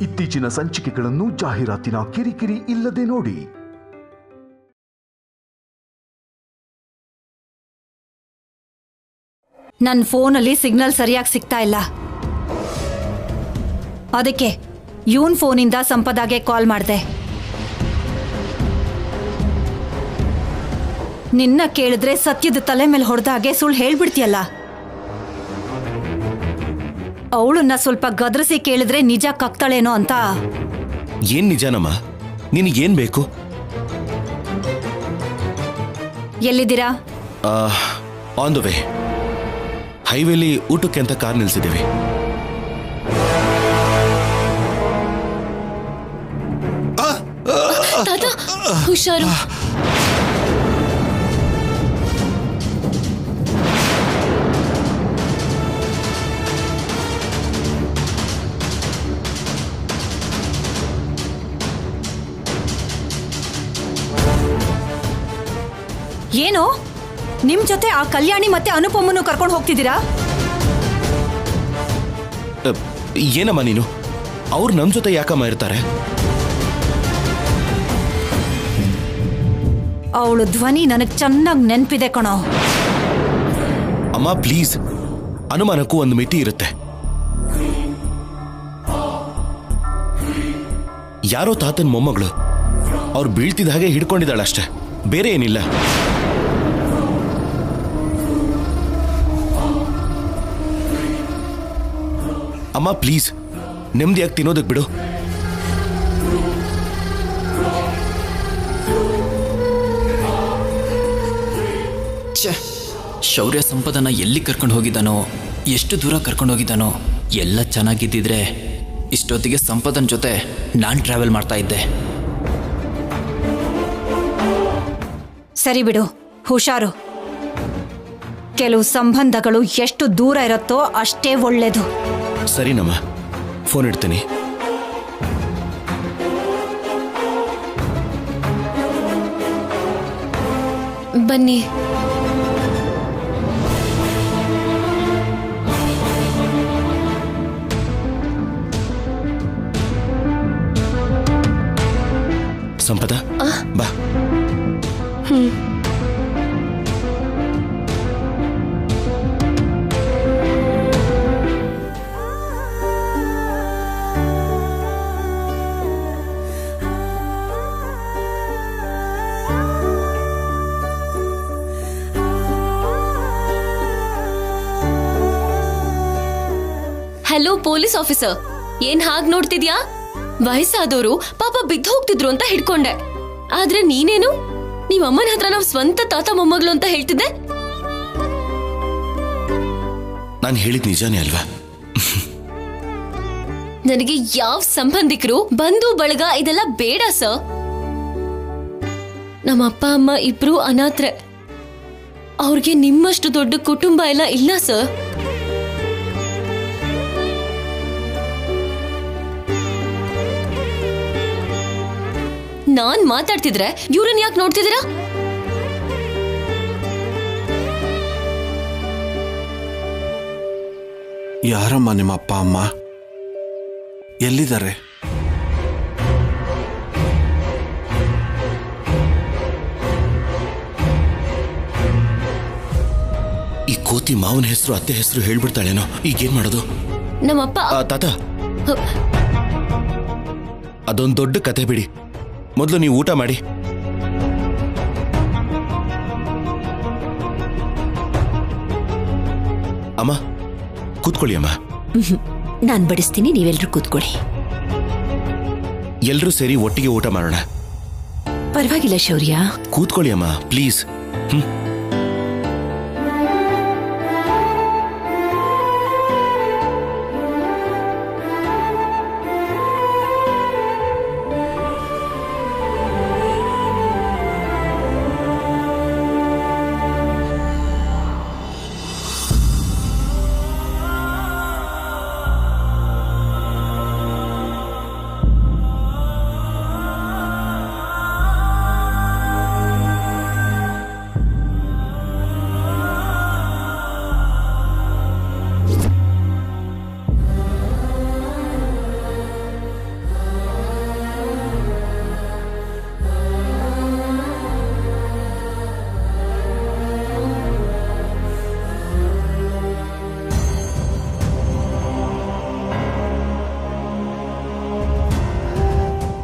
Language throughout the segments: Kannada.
ಇತ್ತೀಚಿನ ಸಂಚಿಕೆಗಳನ್ನು ಜಾಹೀರಾತಿನ ಕಿರಿಕಿರಿ ಇಲ್ಲದೆ ನೋಡಿ. ನನ್ನ ಫೋನಲ್ಲಿ ಸಿಗ್ನಲ್ ಸರಿಯಾಗಿ ಸಿಗ್ತಾ ಇಲ್ಲ. ಅದಕ್ಕೆ ಇವನ್ ಫೋನಿಂದ ಸಂಪದಾಗೆ ಕಾಲ್ ಮಾಡಿದೆ. ನಿನ್ನ ಕೇಳಿದ್ರೆ ಸತ್ಯದ ತಲೆ ಮೇಲೆ ಹೊಡೆದಾಗೆ ಸುಳ್ಳು ಹೇಳ್ಬಿಡ್ತೀಯಲ್ಲ. ಅವಳನ್ನ ಸ್ವಲ್ಪ ಗದರಿಸಿ ಕೇಳಿದ್ರೆ ನಿಜ ಕಕ್ತಾಳೇನೋ ಅಂತ. ಏನ್ ನಿಜನಮ್ಮ? ನಿನಗೇನ್ ಬೇಕು? ಎಲ್ಲಿದ್ದೀರಾ? On the way. ಹೈವೇಲಿ ಊಟಕ್ಕೆ ಅಂತ ಕಾರ್ ನಿಲ್ಸಿದ್ದೀವಿ. ತಾತ ಹುಷಾರು. ಏನು ನಿಮ್ ಜೊತೆ ಆ ಕಲ್ಯಾಣಿ ಮತ್ತೆ ಅನುಪಮನ್ನು ಕರ್ಕೊಂಡು ಹೋಗ್ತಿದ್ದೀರಾ? ಏನಮ್ಮ ನೀನು? ಅವ್ರು ನಮ್ ಜೊತೆ ಯಾಕಮ್ಮ ಇರ್ತಾರೆ? ಅವಳು ಧ್ವನಿ ನನಗ್ ಚೆನ್ನಾಗಿ ನೆನ್ಪಿದೆ ಕಣೋ. ಅಮ್ಮ ಪ್ಲೀಸ್, ಅನುಮಾನಕ್ಕೂ ಒಂದು ಮಿತಿ ಇರುತ್ತೆ. ಯಾರೋ ತಾತನ ಮೊಮ್ಮಗಳು, ಅವ್ರು ಬೀಳ್ತಿದ್ದ ಹಾಗೆ ಹಿಡ್ಕೊಂಡಿದ್ದಾಳಷ್ಟೆ, ಬೇರೆ ಏನಿಲ್ಲ. ಅಮ್ಮ ಪ್ಲೀಸ್, ನೆಮ್ಮದಿಯಾಗಿ ತಿನ್ನೋದಕ್ಕೆ ಬಿಡು. ಶೌರ್ಯ ಸಂಪದನ ಎಲ್ಲಿ ಕರ್ಕೊಂಡು ಹೋಗಿದ್ದಾನೋ, ಎಷ್ಟು ದೂರ ಕರ್ಕೊಂಡು ಹೋಗಿದ್ದಾನೋ, ಎಲ್ಲ ಚೆನ್ನಾಗಿದ್ದಿದ್ರೆ ಇಷ್ಟೊತ್ತಿಗೆ ಸಂಪದನ ಜೊತೆ ನಾನು ಟ್ರಾವೆಲ್ ಮಾಡ್ತಾ ಇದ್ದೆ. ಸರಿ ಬಿಡು, ಹುಷಾರು. ಕೆಲವು ಸಂಬಂಧಗಳು ಎಷ್ಟು ದೂರ ಇರುತ್ತೋ ಅಷ್ಟೇ ಒಳ್ಳೇದು. ಸರಿನಮ್ಮ, ಫೋನ್ ಇಡ್ತೀನಿ. ಬನ್ನಿ. ಸಂಪದ ಬಾ. ಹಲೋ ಪೊಲೀಸ್ ಆಫೀಸರ್, ಏನ್ ಹಾಗ್ ನೋಡ್ತಿದ್ಯಾ? ವಯಸ್ಸಾದವರು ಪಾಪ ಬಿದ್ದು ಹೋಗ್ತಿದ್ರು ಅಂತ ಹಿಡ್ಕೊಂಡೆ. ಆದ್ರೆ ನೀನೇನು ನೀವ್ ಅಮ್ಮನ ಹತ್ರ ನಾವ್ ಸ್ವಂತ ತಾತ ಮೊಮ್ಮಗಳು ಅಂತ ಹೇಳ್ತಿದ್ದೆ. ನಾನು ಹೇಳಿದ್ ನಿಜಾನೇ ಅಲ್ವಾ? ನನಗೆ ಯಾವ ಸಂಬಂಧಿಕರು, ಬಂಧು ಬಳಗ ಇದೆಲ್ಲ ಬೇಡ ಸರ್. ನಮ್ಮ ಅಪ್ಪ ಅಮ್ಮ ಇಬ್ರು ಅನಾಥ್ರೆ. ಅವ್ರಿಗೆ ನಿಮ್ಮಷ್ಟು ದೊಡ್ಡ ಕುಟುಂಬ ಎಲ್ಲ ಇಲ್ಲ ಸರ್. ನಾನ್ ಮಾತಾಡ್ತಿದ್ರೆ ಇವ್ರನ್ನ ಯಾಕೆ ನೋಡ್ತಿದ್ದೀರಾ? ಯಾರಮ್ಮ ನಿಮ್ಮ ಅಪ್ಪ ಅಮ್ಮ? ಎಲ್ಲಿದ್ದಾರೆ? ಈ ಕೋತಿ ಮಾವನ ಹೆಸರು ಅತ್ತೆ ಹೆಸರು ಹೇಳ್ಬಿಡ್ತಾಳೇನೋ. ಈಗೇನ್ ಮಾಡೋದು? ನಮ್ಮಪ್ಪ ತಾತ, ಅದೊಂದು ದೊಡ್ಡ ಕತೆ ಬಿಡಿ. ಮೊದಲು ನೀವು ಊಟ ಮಾಡಿ. ಅಮ್ಮ ಕೂತ್ಕೊಳ್ಳಿ. ಅಮ್ಮ ನಾನ್ ಬಡಿಸ್ತೀನಿ, ನೀವೆಲ್ರೂ ಕೂತ್ಕೊಳ್ಳಿ. ಎಲ್ರೂ ಸೇರಿ ಒಟ್ಟಿಗೆ ಊಟ ಮಾಡೋಣ. ಪರವಾಗಿಲ್ಲ ಶೌರ್ಯ, ಕೂತ್ಕೊಳ್ಳಿ ಅಮ್ಮ ಪ್ಲೀಸ್.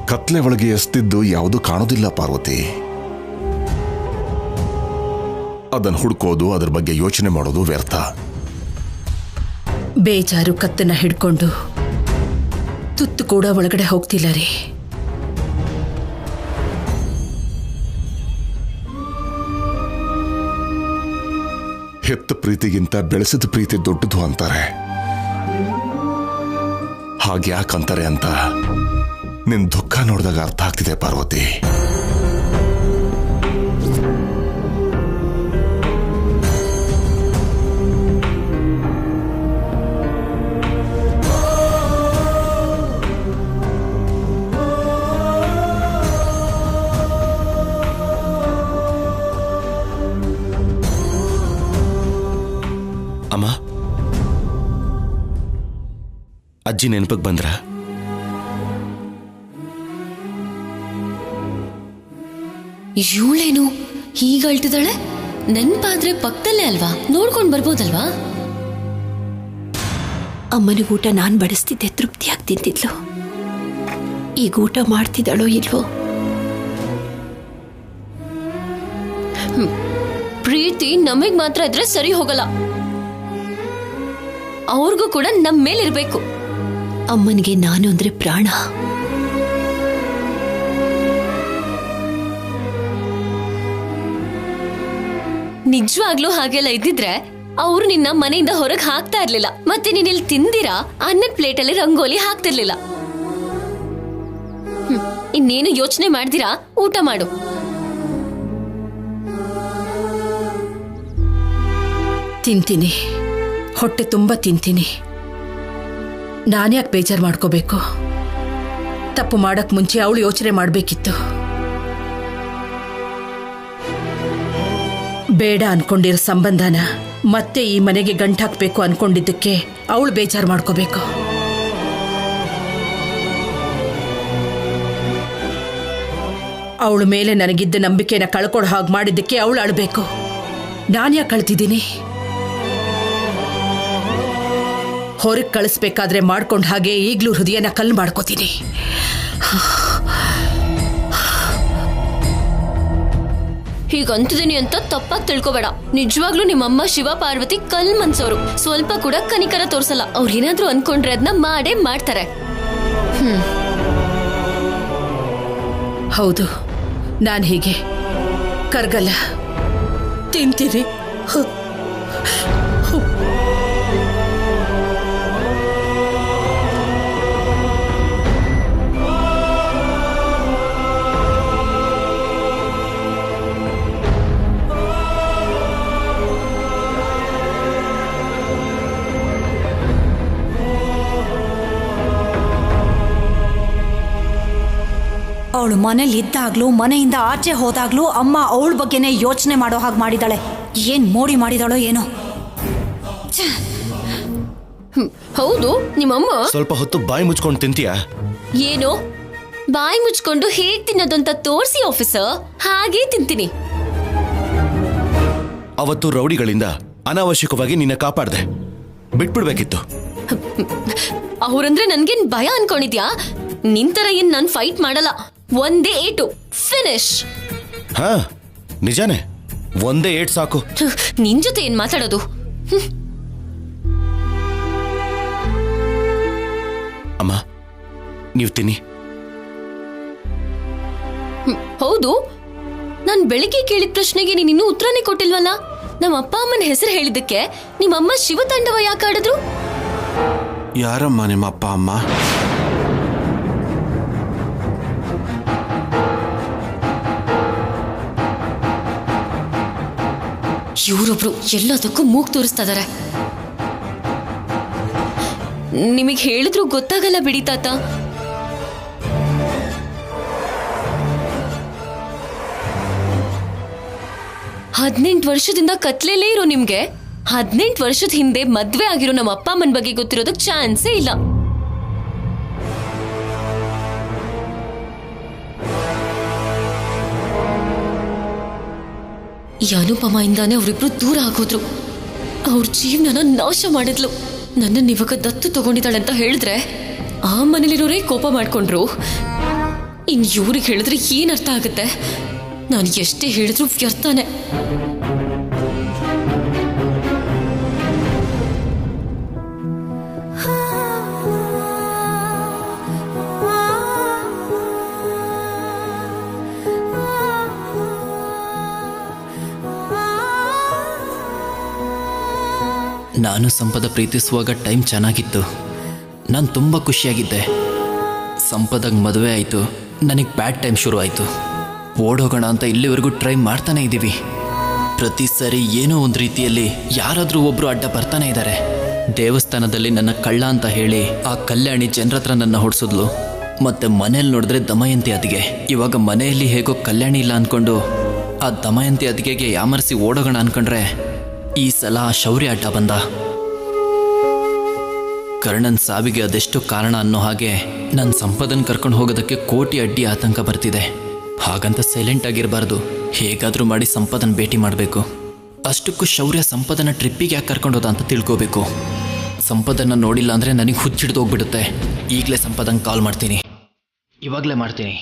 ಕತ್ಲೆ ಒಳಗೆ ಎಸ್ತಿದ್ದು ಯಾವುದು ಕಾಣೋದಿಲ್ಲ ಪಾರ್ವತಿ. ಅದನ್ನು ಹುಡ್ಕೋದು, ಅದ್ರ ಬಗ್ಗೆ ಯೋಚನೆ ಮಾಡೋದು ವ್ಯರ್ಥ. ಬೇಜಾರು ಕತ್ತನ್ನ ಹಿಡ್ಕೊಂಡು ತುತ್ತು ಕೂಡ ಒಳಗಡೆ ಹೋಗ್ತಿಲ್ಲ ರೀ. ಹೆತ್ತ ಪ್ರೀತಿಗಿಂತ ಬೆಳೆಸಿದ ಪ್ರೀತಿ ದೊಡ್ಡದು ಅಂತಾರೆ. ಹಾಗ್ಯಾಕಂತಾರೆ ಅಂತ ನಿನ್ ದುಃಖ ನೋಡಿದಾಗ ಅರ್ಥ ಆಗ್ತಿದೆ ಪಾರ್ವತಿ. ಅಮ್ಮ, ಅಜ್ಜಿ ನೆನಪಿಗೆ ಬಂದ್ರ? ಇವಳೇನು ಹೀಗ ಅಳ್ತಿದ್ದಾಳೆ? ನೆನ್ಪಾದ್ರೆ ಪಕ್ಕದಲ್ಲೇ ಅಲ್ವಾ, ನೋಡ್ಕೊಂಡ್ ಬರ್ಬೋದಲ್ವಾ? ಅಮ್ಮನಿಗೂಟ ನಾನ್ ಬಡಿಸ್ತಿದ್ದೆ, ತೃಪ್ತಿಯಾಗಿ ತಿಂತಿದ್ಲು. ಈಗ ಊಟ ಮಾಡ್ತಿದ್ದಾಳೋ ಇಲ್ವೋ? ಪ್ರೀತಿ ನಮಗ್ ಮಾತ್ರ ಇದ್ರೆ ಸರಿ ಹೋಗಲ್ಲ, ಅವ್ರಿಗೂ ಕೂಡ ನಮ್ ಮೇಲಿರ್ಬೇಕು. ಅಮ್ಮನಿಗೆ ನಾನು ಅಂದ್ರೆ ಪ್ರಾಣ. ನಿಜವಾಗ್ಲೂ ಹಾಗೆಲ್ಲ ಇದ್ದಿದ್ರೆ ಅವ್ರು ನಿನ್ನ ಮನೆಯಿಂದ ಹೊರಗೆ ಹಾಕ್ತಾ ಇರ್ಲಿಲ್ಲ. ಮತ್ತೆ ನೀನ್ ಇಲ್ಲಿ ತಿಂದಿರಾ ಅನ್ನದ ಪ್ಲೇಟಲ್ಲಿ ರಂಗೋಲಿ ಹಾಕ್ತಿರ್ಲಿಲ್ಲ. ಇನ್ನೇನು ಯೋಚನೆ ಮಾಡ್ದಿರಾ, ಊಟ ಮಾಡು. ತಿಂತೀನಿ, ಹೊಟ್ಟೆ ತುಂಬ ತಿಂತೀನಿ. ನಾನ್ಯಾಕೆ ಬೇಜಾರು ಮಾಡ್ಕೋಬೇಕು? ತಪ್ಪು ಮಾಡಕ್ ಮುಂಚೆ ಅವಳು ಯೋಚನೆ ಮಾಡ್ಬೇಕಿತ್ತು. ಬೇಡ ಅನ್ಕೊಂಡಿರೋ ಸಂಬಂಧನ ಮತ್ತೆ ಈ ಮನೆಗೆ ಗಂಟಾಕ್ಬೇಕು ಅನ್ಕೊಂಡಿದ್ದಕ್ಕೆ ಅವಳು ಬೇಜಾರು ಮಾಡ್ಕೋಬೇಕು. ಅವಳ ಮೇಲೆ ನನಗಿದ್ದ ನಂಬಿಕೆನ ಕಳ್ಕೊಡೋ ಹಾಗೆ ಮಾಡಿದ್ದಕ್ಕೆ ಅವಳು ಅಳಬೇಕು. ನಾನ್ಯಾಕೆ ಕಳ್ತಿದ್ದೀನಿ? ಹೊರಗೆ ಕಳಿಸ್ಬೇಕಾದ್ರೆ ಮಾಡ್ಕೊಂಡ ಹಾಗೆ ಈಗಲೂ ಹೃದಯನ ಕಲ್ಲು ಮಾಡ್ಕೋತೀನಿ. ಹೀಗಂತಿದ್ದೀನಿ ಅಂತ ತಪ್ಪಾಗಿ ತಿಳ್ಕೊಬೇಡ. ನಿಜವಾಗ್ಲೂ ನಿಮ್ಮಮ್ಮ ಶಿವ ಪಾರ್ವತಿ ಕಲ್ ಮನ್ಸೋರು, ಸ್ವಲ್ಪ ಕೂಡ ಕನಿಕರ ತೋರ್ಸಲ್ಲ. ಅವ್ರು ಏನಾದ್ರೂ ಅನ್ಕೊಂಡ್ರೆ ಅದನ್ನ ಮಾಡೇ ಮಾಡ್ತಾರೆ. ಹೌದು, ನಾನು ಹೀಗೆ ಕರ್ಗಲ್ಲ, ತಿಂತೀನಿ. ಅವಳು ಮನೇಲಿ ಇದ್ದಾಗ್ಲೂ ಮನೆಯಿಂದ ಆಚೆ ಹೋದಾಗ್ಲೂ ಅಮ್ಮ ಅವಳ ಬಗ್ಗೆನೇ ಯೋಚನೆ ಮಾಡೋ ಹಾಗೆ ಮಾಡಿದಾಳೆ. ಏನ್ ಮೋಡಿ ಮಾಡಿದಾಳೋ ಏನೋ. ಹೌದು, ನಿಮ್ಮಮ್ಮ ಸ್ವಲ್ಪ ಹೊತ್ತು ಬಾಯಿ ಮುಚ್ಕೊಂಡು ತಿಂತೀಯಾ? ಏನೋ ಬಾಯಿ ಮುಚ್ಕೊಂಡು ಹೇಗ್ ತಿನ್ನೋದಂತ ತೋರಿಸಿ ಆಫೀಸರ್, ಹಾಗೇ ತಿಂತೀನಿ. ಅವತ್ತು ರೌಡಿಗಳಿಂದ ಅನಾವಶ್ಯಕವಾಗಿ ನಿನ್ನ ಕಾಪಾಡ್ದೆ, ಬಿಟ್ಬಿಡ್ಬೇಕಿತ್ತು. ಅವ್ರಂದ್ರೆ ನನ್ಗೇನ್ ಭಯ ಅನ್ಕೊಂಡಿದ್ಯಾ? ನಿಂತರ ಏನ್ ನಾನ್ ಫೈಟ್ ಮಾಡಲ್ಲ. ಒಂದೇ ಏಟು ಫಿನಿಶ್. ಹಾ, ನಿಜಾನೇ, ಒಂದೇ ಏಟ್ ಸಾಕು. ನಿನ್ ಜೊತೆ ಏನ್ ಮಾತಾಡೋದು? ಅಮ್ಮ, ನೀವು ತಿನ್ನಿ. ಹೌದು, ನಾನ್ ಬೆಳಿಗ್ಗೆ ಕೇಳಿದ ಪ್ರಶ್ನೆಗೆ ನೀನ್ ಇನ್ನೂ ಉತ್ತರನೇ ಕೊಟ್ಟಿಲ್ವಲ್ಲ. ನಮ್ಮ ಅಪ್ಪ ಅಮ್ಮನ ಹೆಸರು ಹೇಳಿದ್ದಕ್ಕೆ ನಿಮ್ಮಮ್ಮ ಶಿವತಾಂಡವ ಯಾಕೆ ಆಡಿದ್ರು? ಯಾರಮ್ಮ ನಿಮ್ಮ ಅಪ್ಪ ಅಮ್ಮ? ಇವರೊಬ್ರು ಎಲ್ಲದಕ್ಕೂ ಮೂಗ್ ತೋರಿಸ್ತಾ ಇದಾರೆ. ನಿಮಗ್ ಹೇಳಿದ್ರು ಗೊತ್ತಾಗಲ್ಲ ಬಿಡಿ ತಾತ. ಹದಿನೆಂಟು ವರ್ಷದಿಂದ ಕತ್ಲೇಲೇ ಇರೋ ನಿಮ್ಗೆ 18 ವರ್ಷದ ಹಿಂದೆ ಮದ್ವೆ ಆಗಿರೋ ನಮ್ಮ ಅಪ್ಪ ಅಮ್ಮನ ಬಗ್ಗೆ ಗೊತ್ತಿರೋದಕ್ಕೆ ಚಾನ್ಸೇ ಇಲ್ಲ. ಈ ಅನುಪಮೆಯಿಂದಾನೇ ಅವರಿಬ್ರು ದೂರ ಆಗೋದ್ರು. ಅವ್ರ ಜೀವನನ ನಾಶ ಮಾಡಿದ್ಲು. ನನ್ನನ್ನು ಇವಾಗ ದತ್ತು ತಗೊಂಡಿದ್ದಾಳೆ ಅಂತ ಹೇಳಿದ್ರೆ ಆ ಮನೇಲಿರೋರೇ ಕೋಪ ಮಾಡ್ಕೊಂಡ್ರು. ಇನ್ ಇವ್ರಿಗೆ ಹೇಳಿದ್ರೆ ಏನ್ ಅರ್ಥ ಆಗುತ್ತೆ? ನಾನು ಎಷ್ಟೇ ಹೇಳಿದ್ರು ವ್ಯರ್ಥನೆ. ನಾನು ಸಂಪದ ಪ್ರೀತಿಸುವಾಗ ಟೈಮ್ ಚೆನ್ನಾಗಿತ್ತು. ನಾನು ತುಂಬ ಖುಷಿಯಾಗಿದ್ದೆ. ಸಂಪದಾಗ ಮದುವೆ ಆಯಿತು, ನನಗೆ ಬ್ಯಾಡ್ ಟೈಮ್ ಶುರು ಆಯಿತು. ಓಡೋಗೋಣ ಅಂತ ಇಲ್ಲಿವರೆಗೂ ಟ್ರೈ ಮಾಡ್ತಾನೆ ಇದ್ದೀವಿ. ಪ್ರತಿ ಸರಿ ಏನೋ ಒಂದು ರೀತಿಯಲ್ಲಿ ಯಾರಾದರೂ ಒಬ್ಬರು ಅಡ್ಡ ಬರ್ತಾನೆ ಇದ್ದಾರೆ. ದೇವಸ್ಥಾನದಲ್ಲಿ ನನ್ನ ಕಳ್ಳ ಅಂತ ಹೇಳಿ ಆ ಕಲ್ಯಾಣಿ ಜನರ ಹತ್ರ ನನ್ನ ಹೊಡ್ಸಿದ್ಲು. ಮತ್ತೆ ಮನೇಲಿ ನೋಡಿದ್ರೆ ದಮಯಂತಿ ಅದಿಗೆ. ಇವಾಗ ಮನೆಯಲ್ಲಿ ಹೇಗೋ ಕಲ್ಯಾಣಿ ಇಲ್ಲ ಅಂದ್ಕೊಂಡು ಆ ದಮಯಂತಿ ಅದಿಗೆಗೆ ಯಾಮರಿಸಿ ಓಡೋಗೋಣ ಅಂದ್ಕೊಂಡ್ರೆ ಈ ಸಲ ಆ ಶೌರ್ಯ ಅಡ್ಡ ಬಂದ. ಕರ್ಣನ್ ಸಾವಿಗೆ ಅದೆಷ್ಟು ಕಾರಣ ಅನ್ನೋ ಹಾಗೆ ನನ್ನ ಸಂಪದನ್ ಕರ್ಕೊಂಡು ಹೋಗೋದಕ್ಕೆ ಕೋಟಿ ಅಡ್ಡಿ ಆತಂಕ ಬರ್ತಿದೆ. ಹಾಗಂತ ಸೈಲೆಂಟ್ ಆಗಿರಬಾರ್ದು. ಹೇಗಾದರೂ ಮಾಡಿ ಸಂಪದನ್ ಭೇಟಿ ಮಾಡಬೇಕು. ಅಷ್ಟಕ್ಕೂ ಶೌರ್ಯ ಸಂಪದನ ಟ್ರಿಪ್ಪಿಗೆ ಯಾಕೆ ಕರ್ಕೊಂಡು ಹೋದ ಅಂತ ತಿಳ್ಕೋಬೇಕು. ಸಂಪದನ್ನ ನೋಡಿಲ್ಲ ಅಂದರೆ ನನಗೆ ಹುಚ್ಚಿಡ್ದು ಹೋಗ್ಬಿಡುತ್ತೆ. ಈಗಲೇ ಸಂಪದನ್ ಕಾಲ್ ಮಾಡ್ತೀನಿ, ಇವಾಗಲೇ ಮಾಡ್ತೀನಿ.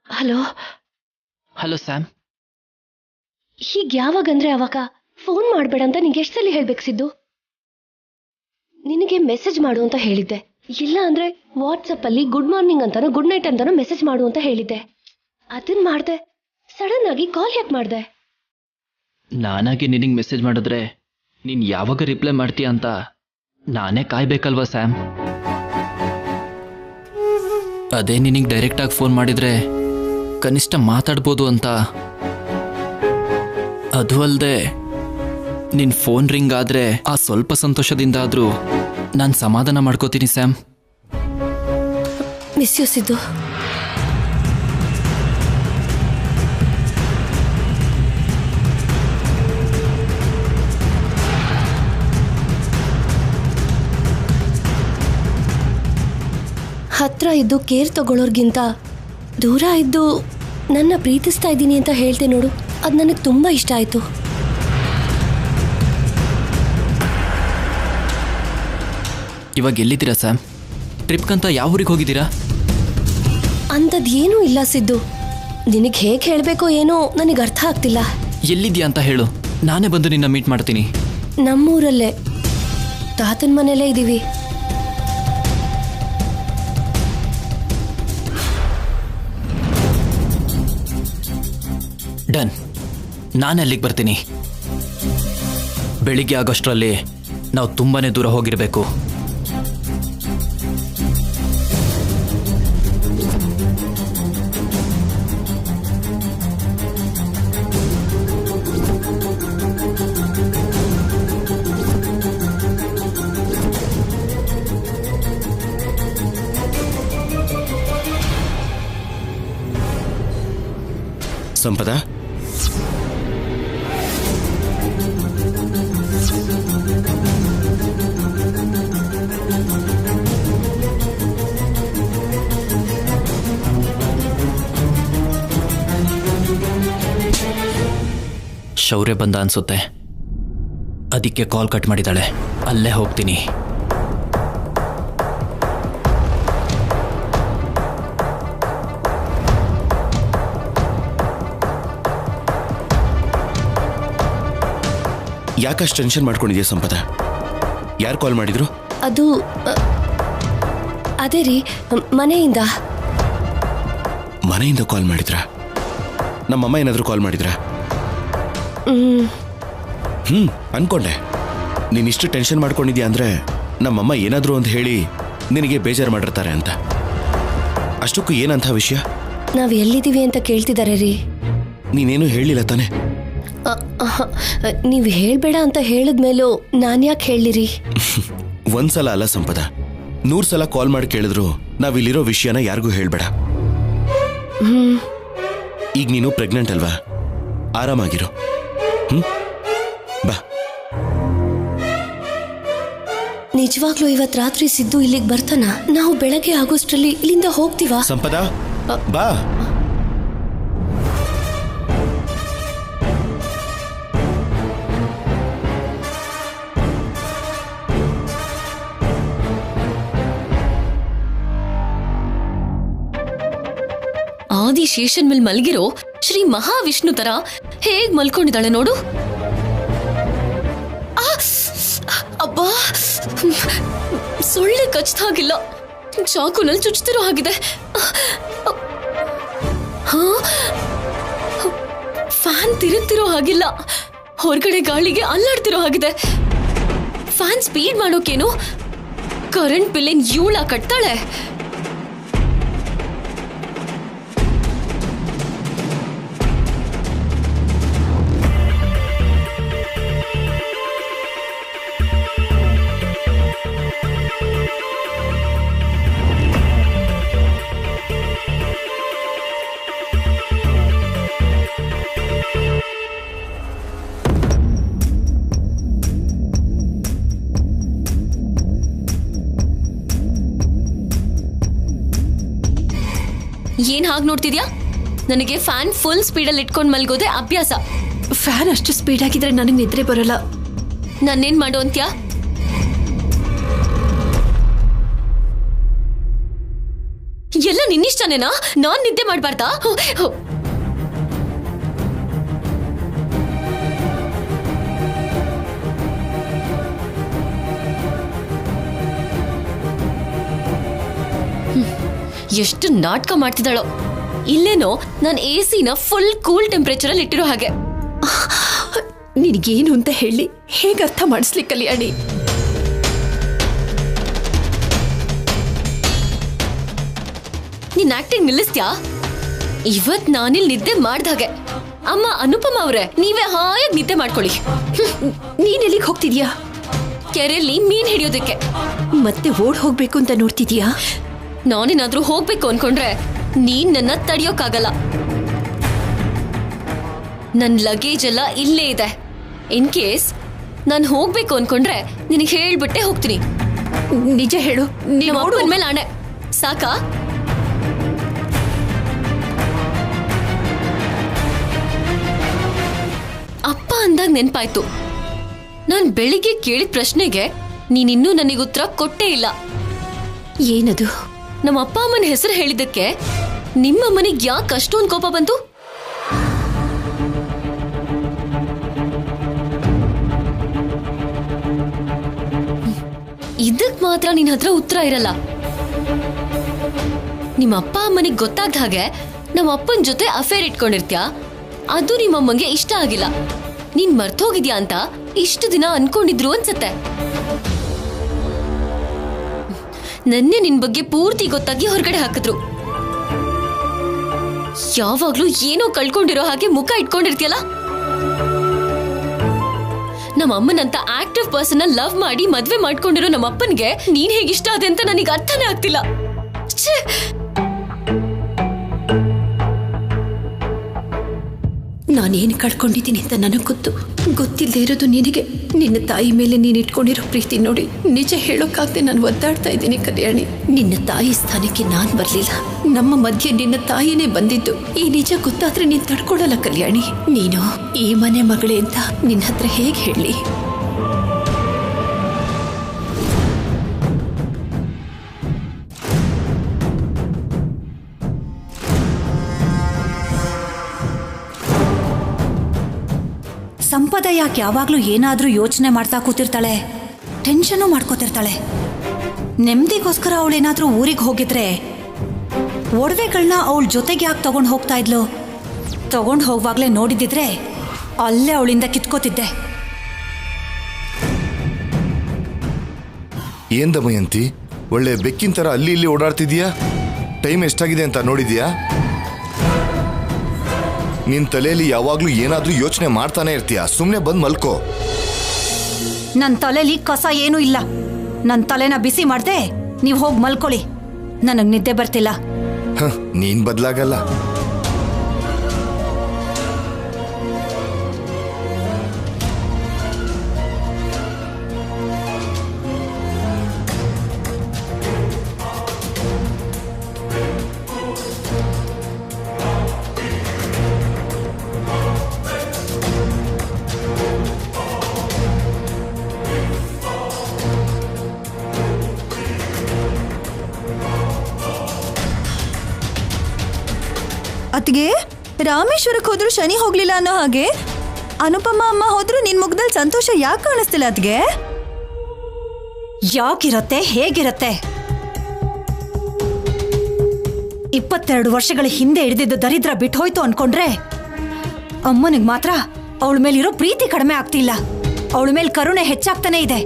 Hello hello Sam. ಹೀಗೆ ಯಾವಾಗಂದ್ರೆ ಅವಾಗ ಫೋನ್ ಮಾಡಬೇಡ ಅಂತ ನಿಂಗೆ ಎಷ್ಟು ಸಲ ಹೇಳ್ಬೇಕು ಸಿದ್ದು? ನಿನಗೆ ಮೆಸೇಜ್ ಮಾಡು ಅಂತ ಹೇಳಿದ್ದೆ. ಇಲ್ಲ ಅಂದ್ರೆ ವಾಟ್ಸಪ್ ಅಲ್ಲಿ ಗುಡ್ ಮಾರ್ನಿಂಗ್ ಅಂತಾನೋ ಗುಡ್ ನೈಟ್ ಅಂತಾನೋ ಮೆಸೇಜ್ ಮಾಡು ಅಂತ ಹೇಳಿದ್ದೆ. ಅದನ್ನ ಮಾಡ್ದೆ. ಸಡನ್ ಆಗಿ ಕಾಲ್ ಯಾಕೆ ಮಾಡ್ದೆ? ನಾನಾಗಿ ನಿನಗೆ ಮೆಸೇಜ್ ಮಾಡಿದ್ರೆ ನೀನು ಯಾವಾಗ ರಿಪ್ಲೈ ಮಾಡ್ತೀಯ ಅಂತ ನಾನೇ ಕಾಯ್ಬೇಕಲ್ವಾ ಸ್ಯಾಮ್? ಅದೇ ನಿನಗೆ ಡೈರೆಕ್ಟಾಗಿ ಫೋನ್ ಮಾಡಿದರೆ ಕನಿಷ್ಠ ಮಾತಾಡ್ಬೋದು ಅಂತ. ಅದು ಅಲ್ಲದೆ ನಿನ್ನ ಫೋನ್ ರಿಂಗ್ ಆದರೆ ಆ ಸ್ವಲ್ಪ ಸಂತೋಷದಿಂದ ಆದರೂ ನಾನು ಸಮಾಧಾನ ಮಾಡ್ಕೋತೀನಿ ಸ್ಯಾಮ್. Miss you Siddu. ಹತ್ರ ಇದ್ದು ಕೇರ್ ತಗೊಳ್ಳೋರ್ಗಿಂತ ದೂರ ಇದ್ದು ನನ್ನ ಪ್ರೀತಿಸ್ತಾ ಇದ್ದೀನಿ ಅಂತ ಹೇಳ್ತೆ ನೋಡು, ಅದು ನನಗೆ ತುಂಬ ಇಷ್ಟ ಆಯಿತು. ಇವಾಗ ಎಲ್ಲಿದ್ದೀರಾ ಸ್ಯಾಮ್? ಟ್ರಿಪ್ಗಂತ ಯಾವ ಊರಿಗೆ ಹೋಗಿದ್ದೀರಾ? ಅಂಥದ್ದು ಏನೂ ಇಲ್ಲ ಸಿದ್ದು. ನಿನಗೆ ಹೇಗೆ ಹೇಳಬೇಕೋ ಏನೋ ನನಗೆ ಅರ್ಥ ಆಗ್ತಿಲ್ಲ. ಎಲ್ಲಿದ್ಯಾ ಅಂತ ಹೇಳು, ನಾನೇ ಬಂದು ನಿನ್ನ ಮೀಟ್ ಮಾಡ್ತೀನಿ. ನಮ್ಮೂರಲ್ಲೇ ತಾತನ ಮನೆಯಲ್ಲೇ ಇದ್ದೀವಿ. ಡನ್, ನಾನು ಅಲ್ಲಿಗೆ ಬರ್ತೀನಿ. ಬೆಳಿಗ್ಗೆ ಆಗೋಷ್ಟರಲ್ಲಿ ನಾವು ತುಂಬಾ ದೂರ ಹೋಗಿರಬೇಕು. ಸಂಪದ, ಶೌರ್ಯ ಬಂದ ಅನ್ಸುತ್ತೆ. ಅದಕ್ಕೆ ಕಾಲ್ ಕಟ್ ಮಾಡಿದ್ದಾಳೆ. ಅಲ್ಲೇ ಹೋಗ್ತೀನಿ. ಯಾಕಷ್ಟು ಟೆನ್ಷನ್ ಮಾಡ್ಕೊಂಡಿದ್ಯಾ ಸಂಪದ? ಯಾರು ಕಾಲ್ ಮಾಡಿದ್ರು? ಅದು ಅದೇ ರೀ, ಮನೆಯಿಂದ ಕಾಲ್ ಮಾಡಿದ್ರಾ? ನಮ್ಮಮ್ಮ ಏನಾದರೂ ಕಾಲ್ ಮಾಡಿದ್ರಾ? ಅನ್ಕೊಂಡೆ ನೀನಿಷ್ಟು ಟೆನ್ಷನ್ ಮಾಡ್ಕೊಂಡಿದ್ಯಾ ಅಂದ್ರೆ ನಮ್ಮಮ್ಮ ಏನಾದರೂ ಅಂತ ಹೇಳಿ ನಿನಗೆ ಬೇಜಾರು ಮಾಡಿರ್ತಾರೆ ಅಂತ. ಅಷ್ಟಕ್ಕೂ ಏನಂಥ ವಿಷಯ? ನಾವು ಎಲ್ಲಿದ್ದೀವಿ ಅಂತ ಕೇಳ್ತಿದ್ದಾರೆ ರೀ. ನೀನೇನು ಹೇಳಿಲ್ಲ ತಾನೆ? ನೀವು ಹೇಳ್ಬೇಡ ಅಂತ ಹೇಳಿದ್ಮೇಲೂ ನಾನು ಯಾಕೆ ಹೇಳಿರಿ? ಒಂದ್ಸಲ ಅಲ್ಲ ಸಂಪದ, 100 ಸಲ ಕಾಲ್ ಮಾಡಿ ಕೇಳಿದ್ರು ನಾವಿಲ್ಲಿರೋ ವಿಷಯನ ಯಾರಿಗೂ ಹೇಳ್ಬೇಡ. ಈಗ ನೀನು ಪ್ರೆಗ್ನೆಂಟ್ ಅಲ್ವಾ, ಆರಾಮಾಗಿರು. ಬಾ. ನಿಜವಾಗ್ಲೂ ಇವತ್ ರಾತ್ರಿ ಸಿದ್ದು ಇಲ್ಲಿಗೆ ಬರ್ತಾನ? ನಾವು ಬೆಳಗ್ಗೆ ಆಗೋಷ್ಟ್ರಲ್ಲಿ ಇಲ್ಲಿಂದ ಹೋಗ್ತೀವಾ? ಸಂಪದ ಬಾ. ಆದಿಶೇಷನ್ ಮೇಲೆ ಮಲಗಿರೋ ಶ್ರೀ ಮಹಾವಿಷ್ಣು ತರ ಹೇಗ್ ಮಲ್ಕೊಂಡಿದ್ದಾಳೆ ನೋಡು. ಅಬ್ಬಾ, ಸೊಳ್ಳೆ ಕಚ್ಚಾಗಿಲ್ಲ, ಚಾಕುನಲ್ಲಿ ಚುಚ್ಚುತ್ತಿರೋ ಹಾಗಿದೆ. ಫ್ಯಾನ್ ತಿರುಗ್ತಿರೋ ಹಾಗಿಲ್ಲ, ಹೊರಗಡೆ ಗಾಳಿಗೆ ಅಲ್ಲಾಡ್ತಿರೋ ಹಾಗಿದೆ. ಫ್ಯಾನ್ ಸ್ಪೀಡ್ ಮಾಡೋಕೇನು ಕರೆಂಟ್ ಬಿಲ್ಲಿನ್ ಯೂಳ ಕಟ್ತಾಳೆ. ಏನ್ ಹಾಗೆ ನೋಡ್ತಿದ್ಯಾ? ನನಗೆ ಫ್ಯಾನ್ ಫುಲ್ ಸ್ಪೀಡಲ್ಲಿ ಇಟ್ಕೊಂಡು ಮಲ್ಗೋದೆ ಅಭ್ಯಾಸ. ಫ್ಯಾನ್ ಅಷ್ಟು ಸ್ಪೀಡ್ ಆಗಿದ್ರೆ ನನಗೆ ನಿದ್ರೆ ಬರಲ್ಲ. ನನ್ನೇನ್ ಮಾಡು ಅಂತ್ಯಾ? ಎಲ್ಲ ನಿನ್ನಿಷ್ಟನೇನಾ? ನಾನ್ ನಿದ್ದೆ ಮಾಡ್ಬಾರ್ದಾ? ಎಷ್ಟು ನಾಟಕ ಮಾಡ್ತಿದ್ದಾಳೋ. ಇಲ್ಲೇನೋ ನಾನು AC ನ ಫುಲ್ ಕೂಲ್ ಟೆಂಪರೇಚರ್ ಅಲ್ಲಿ ಇಟ್ಟಿರೋ ಹಾಗೆ. ನಿನಗೇನು ಅಂತ ಹೇಳಿ ಹೇಗೆ ಅರ್ಥ ಮಾಡಿಸ್ಲಿ ಕಲ್ಯಾಣಿ? ನೀನ್ ಆಕ್ಟಿಂಗ್ ನಿಲ್ಲಿಸ್ತ್ಯಾ? ಇವತ್ ನಾನಿಲ್ ನಿದ್ದೆ ಮಾಡ್ದಾಗೆ. ಅಮ್ಮ ಅನುಪಮ ಅವ್ರೆ, ನೀವೇ ಹಾಯಾಗಿ ನಿದ್ದೆ ಮಾಡ್ಕೊಳ್ಳಿ. ನೀನ್ ಎಲ್ಲಿಗೆ ಹೋಗ್ತಿದ್ಯಾ? ಕೆರೆಯಲ್ಲಿ ಮೀನ್ ಹಿಡಿಯೋದಕ್ಕೆ. ಮತ್ತೆ ಓಡ್ ಹೋಗ್ಬೇಕು ಅಂತ ನೋಡ್ತಿದ್ಯಾ? ನಾನೇನಾದ್ರೂ ಹೋಗ್ಬೇಕು ಅನ್ಕೊಂಡ್ರೆ ನೀನ್ ನನ್ನ ತಡಿಯೋಕ್ಕಾಗಲ್ಲ. ನನ್ ಲಗೇಜ್ ಎಲ್ಲ ಇಲ್ಲೇ ಇದೆ. ಇನ್ ಕೇಸ್ ನಾನು ಹೋಗ್ಬೇಕು ಅನ್ಕೊಂಡ್ರೆ ನಿನಗೆ ಹೇಳ್ಬಿಟ್ಟೆ ಹೋಗ್ತೀನಿ. ನಿಜ ಹೇಳು. ನಿಮ್ಮ ಅಪ್ಪನ ಮೇಲೆ ಆಣೆ. ಸಾಕಾ? ಅಪ್ಪ ಅಂದಾಗ ನೆನ್ಪಾಯ್ತು. ನಾನ್ ಬೆಳಿಗ್ಗೆ ಕೇಳಿದ ಪ್ರಶ್ನೆಗೆ ನೀನಿನ್ನೂ ನನಗೆ ಉತ್ತರ ಕೊಟ್ಟೇ ಇಲ್ಲ. ಏನದು? ನಮ್ಮ ಅಪ್ಪ ಅಮ್ಮನ ಹೆಸರು ಹೇಳಿದ್ದಕ್ಕೆ ನಿಮ್ಮಮ್ಮನಿಗೆ ಯಾಕೆ ಅಷ್ಟೊಂದು ಕೋಪ ಬಂತು? ಇದಕ್ ಮಾತ್ರ ನಿನ್ನ ಹತ್ರ ಉತ್ತರ ಇರಲ್ಲ. ನಿಮ್ಮ ಅಪ್ಪ ಅಮ್ಮನಿಗೆ ಗೊತ್ತಾಗ್ದ ಹಾಗೆ ನಮ್ಮ ಅಪ್ಪನ ಜೊತೆ ಅಫೇರ್ ಇಟ್ಕೊಂಡಿರ್ತ್ಯಾ. ಅದು ನಿಮ್ಮಮ್ಮಂಗೆ ಇಷ್ಟ ಆಗಿಲ್ಲ. ನೀನ್ ಮರ್ತೋಗಿದ್ಯಾ ಅಂತ ಇಷ್ಟು ದಿನ ಅನ್ಕೊಂಡಿದ್ರು ಅನ್ಸತ್ತೆ. ನನ್ನೇ ನಿನ್ ಬಗ್ಗೆ ಪೂರ್ತಿ ಗೊತ್ತಾಗಿ ಹೊರಗಡೆ ಹಾಕಿದ್ರು. ಯಾವಾಗ್ಲೂ ಏನೋ ಕಳ್ಕೊಂಡಿರೋ ಹಾಗೆ ಮುಖ ಇಟ್ಕೊಂಡಿರ್ತೀಯಲ್ಲ. ನಮ್ಮ ಅಮ್ಮನಂತ ಆಕ್ಟಿವ್ ಪರ್ಸನ್ ಲವ್ ಮಾಡಿ ಮದ್ವೆ ಮಾಡ್ಕೊಂಡಿರೋ ನಮ್ಮ ಅಪ್ಪನ್ಗೆ ನೀನ್ ಹೇಗಿಷ್ಟ ಅದೆ ಅಂತ ನನಗೆ ಅರ್ಥನೇ ಆಗ್ತಿಲ್ಲ. ನಾನೇನು ಕಳ್ಕೊಂಡಿದ್ದೀನಿ ಅಂತ ನನಗೆ ಗೊತ್ತಿಲ್ಲದೆ ಇರೋದು ನಿನಗೆ. ನಿನ್ನ ತಾಯಿ ಮೇಲೆ ನೀನು ಇಟ್ಕೊಂಡಿರೋ ಪ್ರೀತಿ ನೋಡಿ ನಿಜ ಹೇಳೋಕ್ಕಾಗದೆ ನಾನು ಒದ್ದಾಡ್ತಾ ಇದ್ದೀನಿ ಕಲ್ಯಾಣಿ. ನಿನ್ನ ತಾಯಿ ಸ್ಥಾನಕ್ಕೆ ನಾನು ಬರಲಿಲ್ಲ, ನಮ್ಮ ಮಧ್ಯೆ ನಿನ್ನ ತಾಯಿನೇ ಬಂದಿದ್ದು. ಈ ನಿಜ ಗೊತ್ತಾದ್ರೆ ನೀನು ತಡ್ಕೊಡಲ್ಲ ಕಲ್ಯಾಣಿ. ನೀನು ಈ ಮನೆ ಮಗಳೇ ಅಂತ ನಿನ್ನ ಹತ್ರ ಹೇಗೆ ಹೇಳಿ? ಸಂಪದ ಯಾಕೆ ಯಾವಾಗ್ಲೂ ಏನಾದ್ರೂ ಯೋಚನೆ ಮಾಡ್ತಾ ಕೂತಿರ್ತಾಳೆ, ಟೆನ್ಷನ್ನು ಮಾಡ್ಕೋತಿರ್ತಾಳೆ. ನೆಮ್ಮದಿಗೋಸ್ಕರ ಅವಳೇನಾದ್ರೂ ಊರಿಗೆ ಹೋಗಿದ್ರೆ ಒಡವೆಗಳನ್ನ ಅವಳ ಜೊತೆಗೆ ಯಾಕೆ ತಗೊಂಡು ಹೋಗ್ತಾ ಇದ್ಲು? ತಗೊಂಡು ಹೋಗುವಾಗ್ಲೇ ನೋಡಿದಿದ್ರೆ ಅಲ್ಲೇ ಅವಳಿಂದ ಕಿತ್ಕೋತಿದ್ದೆ. ಏನ್ ದಮಯಂತಿ, ಒಳ್ಳೆ ಬೆಕ್ಕಿನ ಥರ ಅಲ್ಲಿ ಇಲ್ಲಿ ಓಡಾಡ್ತಿದ್ಯಾ? ಟೈಮ್ ಎಷ್ಟಾಗಿದೆ ಅಂತ ನೋಡಿದ್ಯಾ? ನಿನ್ ತಲೆಯಲ್ಲಿ ಯಾವಾಗ್ಲೂ ಏನಾದ್ರೂ ಯೋಚನೆ ಮಾಡ್ತಾನೆ ಇರ್ತೀಯ. ಸುಮ್ನೆ ಬಂದ್ ಮಲ್ಕೋ. ನನ್ನ ತಲೆಯಲ್ಲಿ ಕಸ ಏನೂ ಇಲ್ಲ. ನನ್ನ ತಲೆನ ಬಿಸಿ ಮಾಡ್ದೆ ನೀವು ಹೋಗಿ ಮಲ್ಕೊಳ್ಳಿ, ನನಗೆ ನಿದ್ದೆ ಬರ್ತಿಲ್ಲ. ನೀನ್ ಬದಲಾಗಲ್ಲ. ಅತ್ಗೆ, ರಾಮೇಶ್ವರಕ್ಕೆ ಹೋದ್ರು ಶನಿ ಹೋಗ್ಲಿಲ್ಲ ಅನ್ನೋ ಹಾಗೆ ಅನುಪಮ ಅಮ್ಮ ಹೋದ್ರು ನಿನ್ ಮುಖದಲ್ಲಿ ಸಂತೋಷ ಯಾಕೆ ಕಾಣಿಸ್ತಿಲ್ಲ ಅತ್ಗೆ? ಯಾಕಿರತ್ತೆ, ಹೇಗಿರತ್ತೆ? 22 ವರ್ಷಗಳ ಹಿಂದೆ ಹಿಡಿದಿದ್ದು ದರಿದ್ರ ಬಿಟ್ಟು ಹೋಯ್ತು ಅನ್ಕೊಂಡ್ರೆ ಅಮ್ಮನಿಗೆ ಮಾತ್ರ ಅವಳ ಮೇಲಿರೋ ಪ್ರೀತಿ ಕಡಿಮೆ ಆಗ್ತಿಲ್ಲ, ಅವಳ ಮೇಲೆ ಕರುಣೆ ಹೆಚ್ಚಾಗ್ತಾನೆ ಇದೆ.